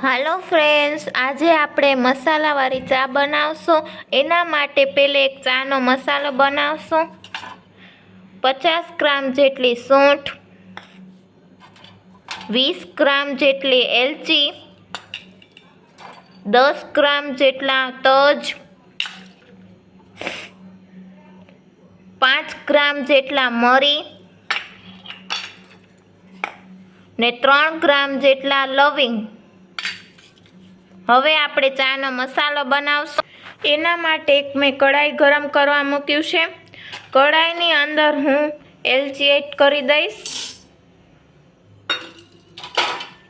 હાલો friends, આજે આપણે મસાલાવાળી ચા બનાવશું। એના માટે પહેલે એક ચાનો મસાલો બનાવશું। 50 ગ્રામ જેટલી સૂંઠ, 20 ગ્રામ જેટલી એલચી, 10 ગ્રામ જેટલા તજ, 5 ગ્રામ જેટલા મરી ને 3 ગ્રામ જેટલા લવિંગ। હવે આપણે ચાનો મસાલો બનાવશું। એના માટે એક મેં કઢાઈ ગરમ કરવા મૂક્યું છે। કઢાઈની અંદર હું એલચી એડ કરી દઈશ,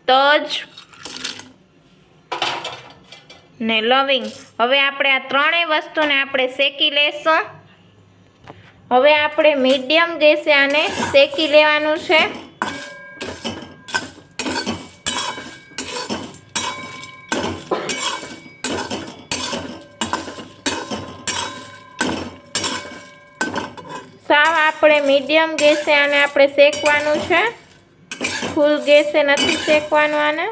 તજ ને લવિંગ। હવે આપણે આ ત્રણેય વસ્તુને આપણે શેકી લેશું। હવે આપણે મીડિયમ ગેસે આને શેકી લેવાનું છે। સાવ આપણે મીડિયમ ગેસે આને આપણે શેકવાનું છે, ફૂલ ગેસે નથી શેકવાનું આને।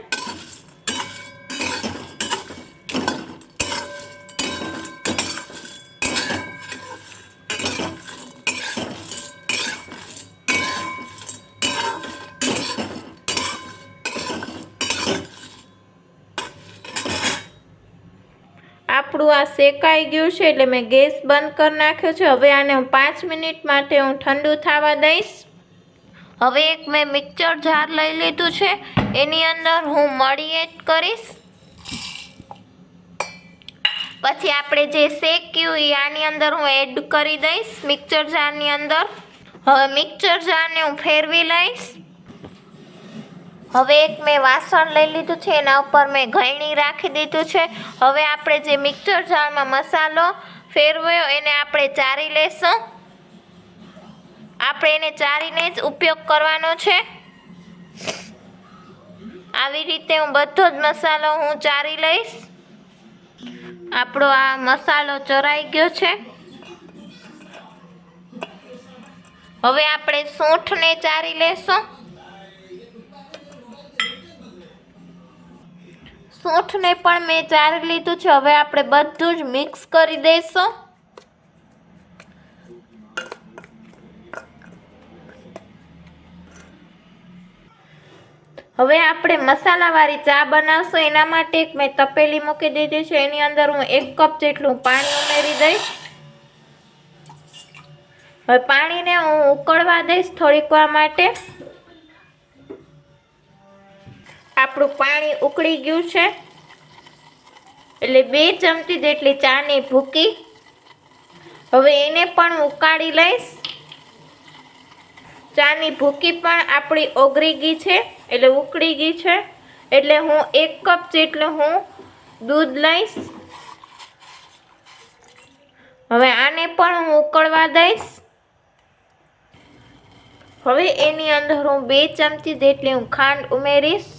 આપણું આ શેકાઈ ગયું છે એટલે મેં ગેસ બંધ કરી નાખ્યો છે। હવે આને હું 5 મિનિટ માટે હું ઠંડુ થવા દઈશ। હવે એક મેં મિક્સર જાર લઈ લીધું છે, એની અંદર હું મરી એડ કરીશ। પછી આપણે જે શેક્યું એ આની અંદર હું એડ કરી દઈશ મિક્સર જારની અંદર। હવે મિક્સર જારને હું ફેરવી લઈશ। હવે એક મેં વાસણ લઈ લીધું છે, એના ઉપર મેં ગળણી રાખી દીધું છે। હવે આપણે જે મિક્સર જારમાં મસાલો ફેરવ્યો એને આપણે ચારી લેશું। આપણે એને ચારીને જ ઉપયોગ કરવાનો છે। આવી રીતે હું બધો જ મસાલો હું ચારી લઈશ। આપણો આ મસાલો ચરાઈ ગયો છે। હવે આપણે સૂંઠને ચારી લેશું। સૂંઠને પણ મેં ચારી લીધું છે। હવે આપણે બધું જ મિક્સ કરી દઈશું। હવે આપણે મસાલાવાળી ચા બનાવશું। એના માટે એક મેં તપેલી મૂકી દીધી છે, એની અંદર હું 1 કપ જેટલું પાણી ઉમેરી દઈશ। હવે પાણીને હું ઉકળવા દઈશ થોડીક વાર માટે। આપણું પાણી ઉકળી ગયું છે એટલે 2 ચમચી જેટલી ચાની ભૂકી, હવે એને પણ ઉકાળી લઈશ। ચાની ભૂકી પણ આપણી ઓગળી ગઈ છે એટલે ઉકળી ગઈ છે, એટલે હું 1 કપ જેટલું હું દૂધ લઈશ। હવે આને પણ હું ઉકળવા દઈશ। હવે એની અંદર હું 2 ચમચી જેટલી હું ખાંડ ઉમેરીશ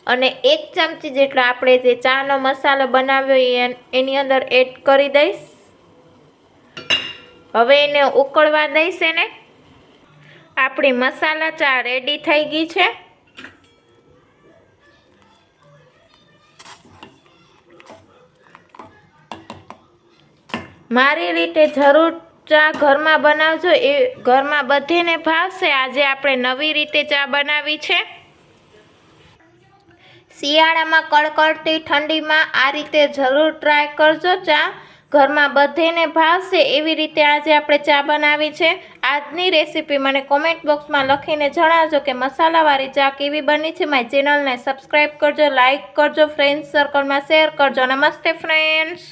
અને 1 ચમચી જેટલો આપણે જે ચાનો મસાલો બનાવ્યો એની અંદર એડ કરી દઈશ। હવે એને ઉકળવા દઈશ એને। આપણી મસાલા ચા રેડી થઈ ગઈ છે। મારી રીતે જરૂર ચા ઘરમાં બનાવજો, એ ઘરમાં બધીને ભાવશે। આજે આપણે નવી રીતે ચા બનાવી છે। શિયાળામાં કડકડતી ઠંડીમાં આ રીતે જરૂર ટ્રાય કરજો। ચા ઘરમાં બધીને ભાવશે એવી રીતે આજે આપણે ચા બનાવી છે। આજની રેસીપી મને કોમેન્ટ બોક્સમાં લખીને જણાવજો કે મસાલાવાળી ચા કેવી બની છે। મારી ચેનલને સબસ્ક્રાઈબ કરજો, લાઈક કરજો, ફ્રેન્ડ્સ સર્કલમાં શેર કરજો। નમસ્તે ફ્રેન્ડ્સ।